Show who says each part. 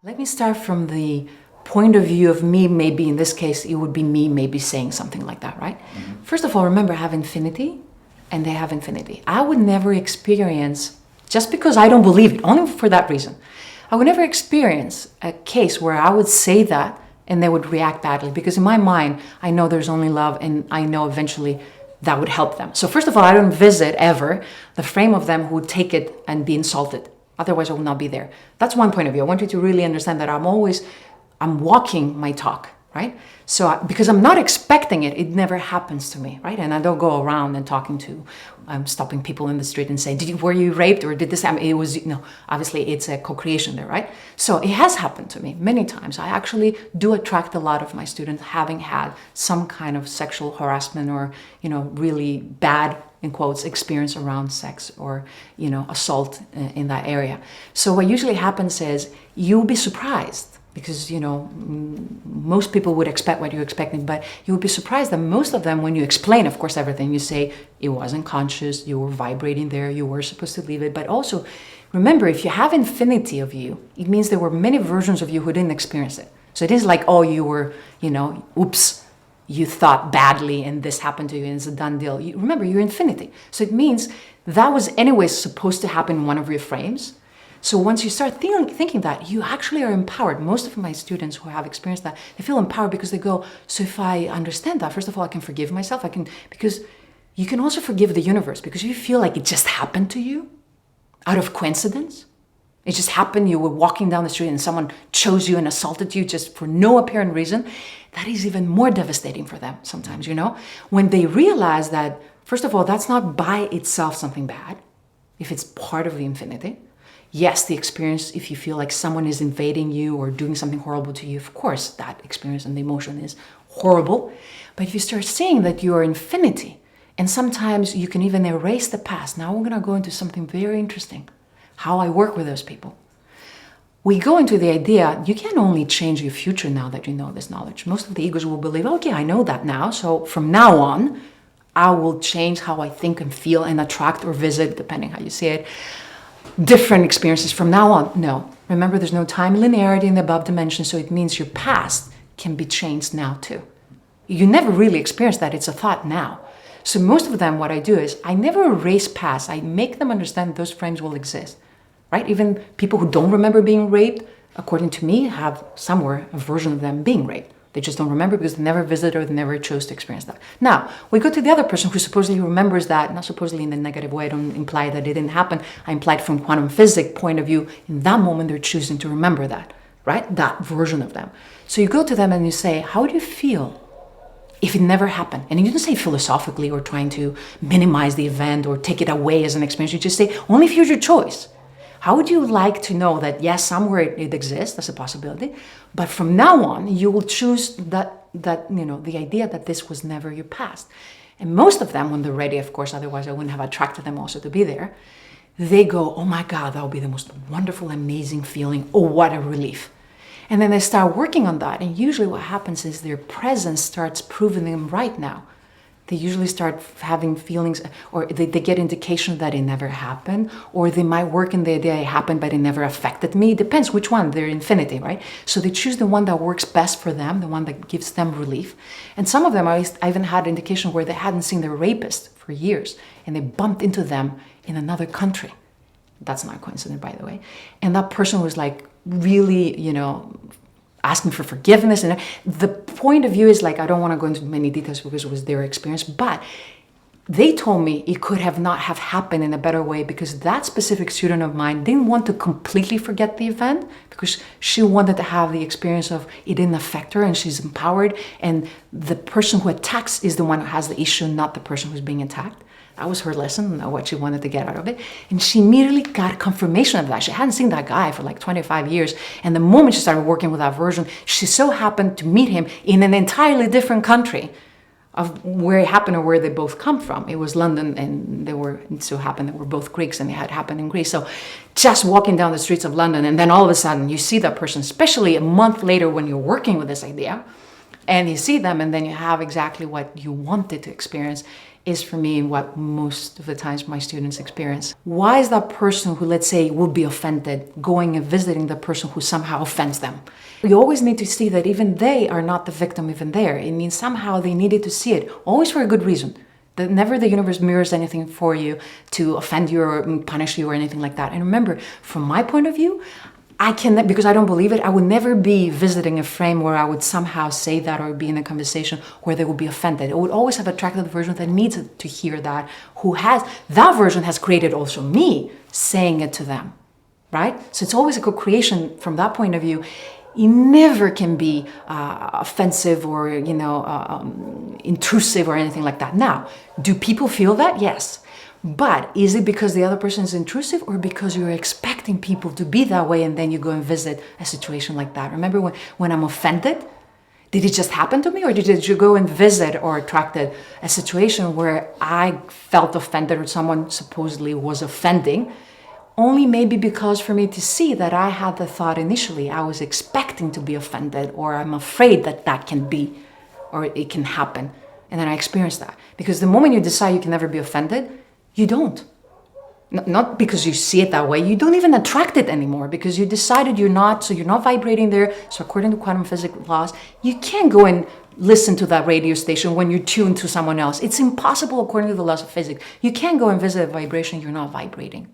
Speaker 1: Let me start from the point of view of me. Maybe in this case, it would be me maybe saying something like that, right? Mm-hmm. First of all, remember, I have infinity and they have infinity. I would never experience, just because I don't believe it, only for that reason, I would never experience a case where I would say that and they would react badly, because in my mind, I know there's only love and I know eventually that would help them. So first of all, I don't visit ever the frame of them who would take it and be insulted. Otherwise, I will not be there. That's one point of view. I want you to really understand that I'm walking my talk, right? So because I'm not expecting it, it never happens to me, right? And I don't go around and stopping people in the street and saying, were you raped or did this happen? It was, obviously it's a co-creation there, right? So it has happened to me many times. I actually do attract a lot of my students having had some kind of sexual harassment or, really bad, in quotes, experience around sex or, assault in that area. So what usually happens is you'll be surprised, because, most people would expect what you're expecting, but you would be surprised that most of them, when you explain, of course, everything, you say it wasn't conscious, you were vibrating there, you were supposed to leave it. But also, remember, if you have infinity of you, it means there were many versions of you who didn't experience it. So it is like, oh, you were, oops, you thought badly and this happened to you and it's a done deal. Remember, you're infinity. So it means that was anyways supposed to happen in one of your frames. So once you start thinking that, you actually are empowered. Most of my students who have experienced that, they feel empowered because they go, so if I understand that, first of all, I can forgive myself. Because you can also forgive the universe, because you feel like it just happened to you out of coincidence. It just happened, you were walking down the street and someone chose you and assaulted you just for no apparent reason. That is even more devastating for them sometimes, when they realize that, first of all, that's not by itself something bad, if it's part of the infinity. Yes, the experience, if you feel like someone is invading you or doing something horrible to you, of course, that experience and the emotion is horrible. But if you start seeing that you are infinity, and sometimes you can even erase the past. Now we're going to go into something very interesting, how I work with those people. We go into the idea, you can't only change your future now that you know this knowledge. Most of the egos will believe, okay, I know that now, so from now on, I will change how I think and feel and attract or visit, depending how you see it, different experiences from now on. No. Remember, there's no time linearity in the above dimension, so it means your past can be changed now too. You never really experience that. It's a thought now. So most of them, what I do is I never erase past. I make them understand those frames will exist, right? Even people who don't remember being raped, according to me, have somewhere a version of them being raped. They just don't remember because they never visited or they never chose to experience that. Now, we go to the other person who supposedly remembers that, not supposedly in the negative way, I don't imply that it didn't happen. I implied from quantum physics point of view, in that moment they're choosing to remember that, right? That version of them. So you go to them and you say, how do you feel if it never happened? And you don't say philosophically or trying to minimize the event or take it away as an experience. You just say, only if it's your choice. How would you like to know that, yes, somewhere it exists, that's a possibility, but from now on, you will choose the idea that this was never your past. And most of them, when they're ready, of course, otherwise I wouldn't have attracted them also to be there, they go, oh my God, that will be the most wonderful, amazing feeling. Oh, what a relief. And then they start working on that. And usually what happens is their presence starts proving them right now. They usually start having feelings, or they get indication that it never happened, or they might work in the idea it happened, but it never affected me. It depends which one, they're infinity, right? So they choose the one that works best for them, the one that gives them relief. And some of them, I even had indication where they hadn't seen their rapist for years, and they bumped into them in another country. That's not a coincidence, by the way. And that person was like really, asking for forgiveness. And the point of view is like, I don't want to go into many details because it was their experience, but they told me it could have not have happened in a better way, because that specific student of mine didn't want to completely forget the event, because she wanted to have the experience of it didn't affect her and she's empowered. And the person who attacks is the one who has the issue, not the person who's being attacked. That was her lesson, what she wanted to get out of it. And she immediately got confirmation of that. She hadn't seen that guy for like 25 years. And the moment she started working with that version, she so happened to meet him in an entirely different country of where it happened or where they both come from. It was London, and it so happened that we're both Greeks, and it had happened in Greece. So just walking down the streets of London, and then all of a sudden you see that person, especially a month later when you're working with this idea, and you see them, and then you have exactly what you wanted to experience. is for me what most of the times my students experience. Why is that person who, let's say, would be offended going and visiting the person who somehow offends them? You always need to see that even they are not the victim even there. It means somehow they needed to see it, always for a good reason. That never the universe mirrors anything for you to offend you or punish you or anything like that. And remember, from my point of view, I can, because I don't believe it, I would never be visiting a frame where I would somehow say that or be in a conversation where they would be offended. I would always have attracted the version that needs to hear that, that version has created also me saying it to them, right? So it's always a co-creation from that point of view. It never can be offensive or, intrusive or anything like that. Now, do people feel that? Yes. But is it because the other person is intrusive or because you're expecting people to be that way and then you go and visit a situation like that? Remember when I'm offended, did it just happen to me or did you go and visit or attracted a situation where I felt offended or someone supposedly was offending? Only maybe because for me to see that I had the thought initially, I was expecting to be offended or I'm afraid that that can be or it can happen. And then I experienced that. Because the moment you decide you can never be offended, you don't. Not because you see it that way, you don't even attract it anymore because you decided you're not, so you're not vibrating there. So according to quantum physics laws, you can't go and listen to that radio station when you're tuned to someone else. It's impossible according to the laws of physics. You can't go and visit a vibration you're not vibrating.